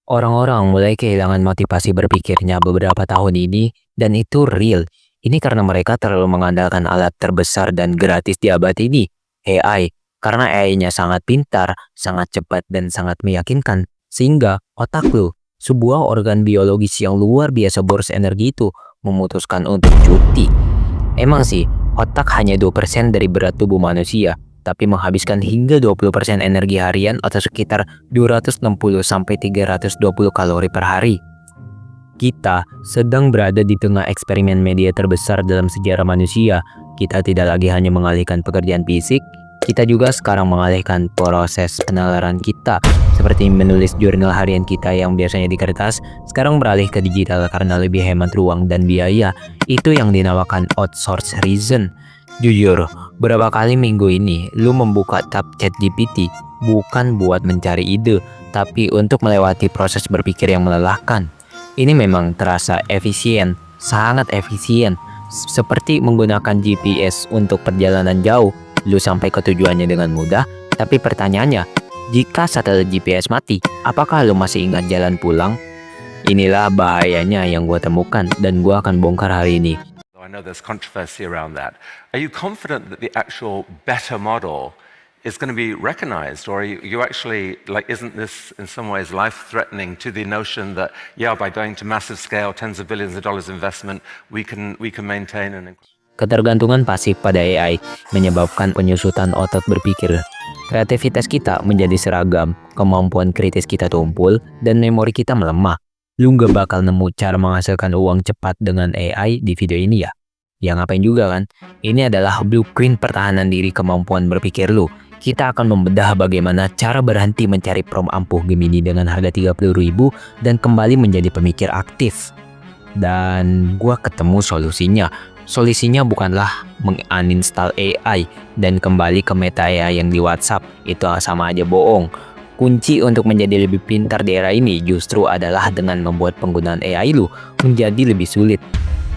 Orang-orang mulai kehilangan motivasi berpikirnya beberapa tahun ini, dan itu real. Ini karena mereka terlalu mengandalkan alat terbesar dan gratis di abad ini, AI. Karena AI-nya sangat pintar, sangat cepat, dan sangat meyakinkan. Sehingga otak lu, sebuah organ biologis yang luar biasa boros energi itu, memutuskan untuk cuti. Emang sih, otak hanya 2% dari berat tubuh manusia, tapi menghabiskan hingga 20% energi harian atau sekitar 260-320 kalori per hari. Kita sedang berada di tengah eksperimen media terbesar dalam sejarah manusia. Kita tidak lagi hanya mengalihkan pekerjaan fisik, kita juga sekarang mengalihkan proses penalaran kita. Seperti menulis jurnal harian kita yang biasanya di kertas, sekarang beralih ke digital karena lebih hemat ruang dan biaya. Itu yang dinamakan outsource reason. Jujur, berapa kali minggu ini lu membuka tab ChatGPT bukan buat mencari ide, tapi untuk melewati proses berpikir yang melelahkan. Ini memang terasa efisien, sangat efisien. Seperti menggunakan GPS untuk perjalanan jauh, lu sampai ke tujuannya dengan mudah, tapi pertanyaannya, jika satelit GPS mati, apakah lu masih ingat jalan pulang? Inilah bahayanya yang gua temukan dan gua akan bongkar hari ini. I know there's controversy around that. Are you confident that the actual better model is going to be recognized, or are you actually, like, isn't this in some ways life-threatening to the notion that, yeah, by going to massive scale, tens of billions of dollars investment, we can maintain an... Ketergantungan pasif pada AI menyebabkan penyusutan otot berpikir. Kreativitas kita menjadi seragam, kemampuan kritis kita tumpul, dan memori kita melemah. Lu nggak bakal nemu cara menghasilkan uang cepat dengan AI di video ini ya? Ya ngapain juga kan? Ini adalah blueprint pertahanan diri kemampuan berpikir lu. Kita akan membedah bagaimana cara berhenti mencari prom ampuh Gemini dengan harga 30.000 dan kembali menjadi pemikir aktif. Dan gua ketemu solusinya. Solusinya bukanlah menguninstall AI dan kembali ke meta AI yang di WhatsApp. Itu sama aja bohong. Kunci untuk menjadi lebih pintar di era ini justru adalah dengan membuat penggunaan AI lu menjadi lebih sulit.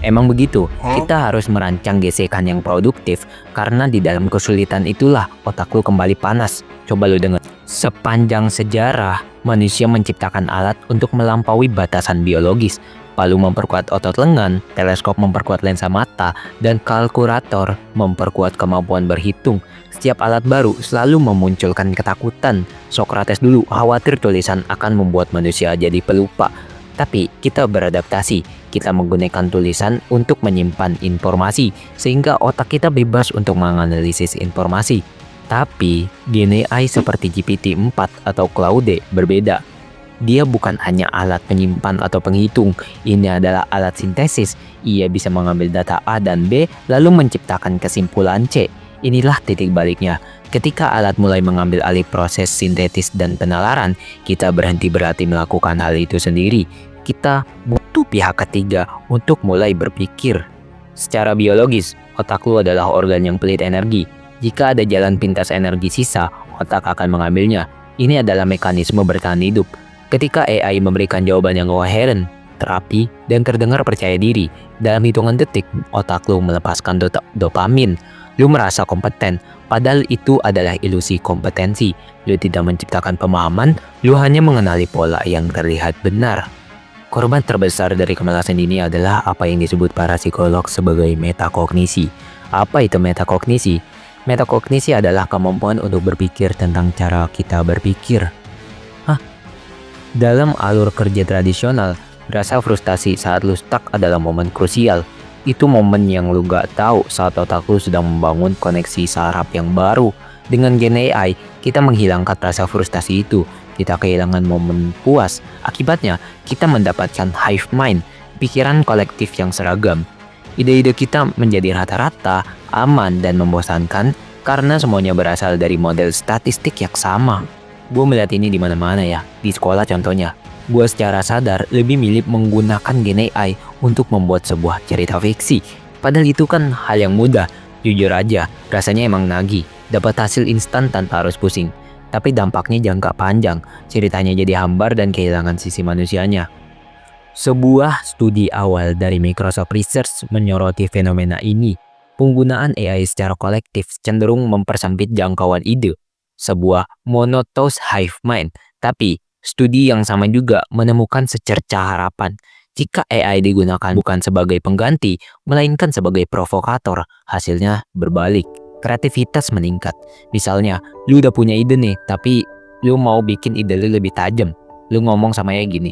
Emang begitu, kita harus merancang gesekan yang produktif karena di dalam kesulitan itulah otak lu kembali panas. Coba lu dengar. Sepanjang sejarah, manusia menciptakan alat untuk melampaui batasan biologis. Palu memperkuat otot lengan, teleskop memperkuat lensa mata, dan kalkulator memperkuat kemampuan berhitung. Setiap alat baru selalu memunculkan ketakutan. Socrates dulu khawatir tulisan akan membuat manusia jadi pelupa. Tapi kita beradaptasi, kita menggunakan tulisan untuk menyimpan informasi, sehingga otak kita bebas untuk menganalisis informasi. Tapi, GenAI seperti GPT-4 atau Claude berbeda. Dia bukan hanya alat penyimpan atau penghitung, ini adalah alat sintesis. Ia bisa mengambil data A dan B, lalu menciptakan kesimpulan C. Inilah titik baliknya. Ketika alat mulai mengambil alih proses sintetis dan penalaran, kita berhenti berarti melakukan hal itu sendiri. Kita butuh pihak ketiga untuk mulai berpikir. Secara biologis, otak lu adalah organ yang pelit energi. Jika ada jalan pintas energi sisa, otak akan mengambilnya. Ini adalah mekanisme bertahan hidup. Ketika AI memberikan jawaban yang koheren, terapi, dan terdengar percaya diri, dalam hitungan detik, otak lu melepaskan dopamin. Lu merasa kompeten, padahal itu adalah ilusi kompetensi. Lu tidak menciptakan pemahaman, lu hanya mengenali pola yang terlihat benar. Korban terbesar dari kemalasan ini adalah apa yang disebut para psikolog sebagai metakognisi. Apa itu metakognisi? Metakognisi adalah kemampuan untuk berpikir tentang cara kita berpikir. Dalam alur kerja tradisional, rasa frustasi saat lu stuck adalah momen krusial. Itu momen yang lu gak tahu saat otak lu sedang membangun koneksi saraf yang baru. Dengan Gen AI, kita menghilangkan rasa frustasi itu. Kita kehilangan momen puas. Akibatnya, kita mendapatkan hive mind, pikiran kolektif yang seragam. Ide-ide kita menjadi rata-rata, aman, dan membosankan karena semuanya berasal dari model statistik yang sama. Gue melihat ini di mana-mana ya, di sekolah contohnya. Gue secara sadar lebih milih menggunakan Gen AI untuk membuat sebuah cerita fiksi. Padahal itu kan hal yang mudah. Jujur aja, rasanya emang nagih. Dapat hasil instan tanpa harus pusing. Tapi dampaknya jangka panjang. Ceritanya jadi hambar dan kehilangan sisi manusianya. Sebuah studi awal dari Microsoft Research menyoroti fenomena ini. Penggunaan AI secara kolektif cenderung mempersempit jangkauan ide. Sebuah monotos hive mind. Tapi Studi yang sama juga menemukan secerca harapan. Jika AI digunakan bukan sebagai pengganti, melainkan sebagai provokator, hasilnya berbalik. Kreativitas meningkat. Misalnya, lu udah punya ide nih, tapi lu mau bikin ide lu lebih tajam. Lu ngomong sama ya gini,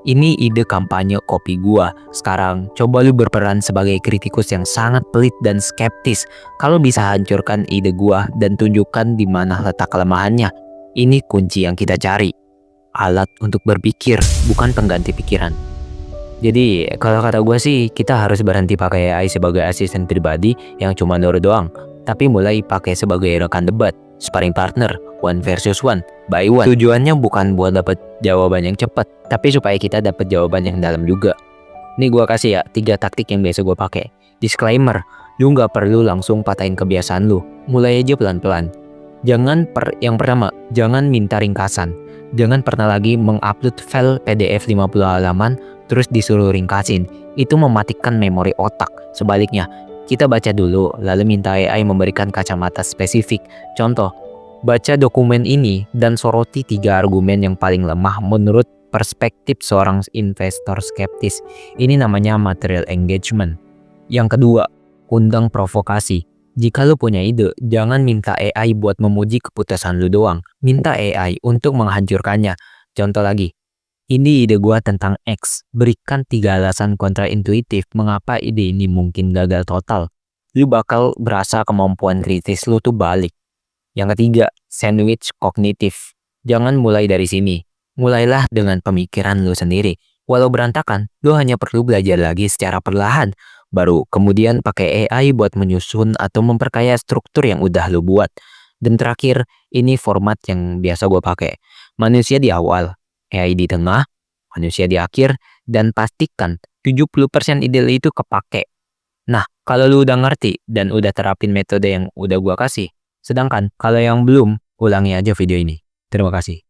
ini ide kampanye kopi gua. Sekarang, coba lu berperan sebagai kritikus yang sangat pelit dan skeptis. Kalau bisa hancurkan ide gua dan tunjukkan di mana letak kelemahannya. Ini kunci yang kita cari. Alat untuk berpikir, bukan pengganti pikiran. Jadi, kalau kata gue sih, kita harus berhenti pakai AI sebagai asisten pribadi yang cuma nurut doang, tapi mulai pakai sebagai rekan debat, sparring partner, one versus one, by one. Tujuannya bukan buat dapat jawaban yang cepat, tapi supaya kita dapat jawaban yang dalam juga. Nih gue kasih ya 3 taktik yang biasa gue pakai. Disclaimer, lu nggak perlu langsung patahin kebiasaan lu. Mulai aja pelan-pelan. Yang pertama, jangan minta ringkasan. Jangan pernah lagi mengupload file PDF 50 halaman terus disuruh ringkasin. Itu mematikan memori otak. Sebaliknya, kita baca dulu lalu minta AI memberikan kacamata spesifik. Contoh, baca dokumen ini dan soroti 3 argumen yang paling lemah menurut perspektif seorang investor skeptis. Ini namanya material engagement. Yang kedua, undang provokasi. Jika lu punya ide, jangan minta AI buat memuji keputusan lu doang. Minta AI untuk menghancurkannya. Contoh lagi, ini ide gua tentang X. Berikan 3 alasan kontraintuitif mengapa ide ini mungkin gagal total. Lu bakal berasa kemampuan kritis lu tuh balik. Yang ketiga, sandwich kognitif. Jangan mulai dari sini. Mulailah dengan pemikiran lu sendiri. Walau berantakan, lu hanya perlu belajar lagi secara perlahan. Baru kemudian pakai AI buat menyusun atau memperkaya struktur yang udah lu buat. Dan terakhir, ini format yang biasa gue pakai. Manusia di awal, AI di tengah, manusia di akhir, dan pastikan 70% ide itu kepake. Nah, kalau lu udah ngerti dan udah terapin metode yang udah gue kasih, sedangkan kalau yang belum, ulangi aja video ini. Terima kasih.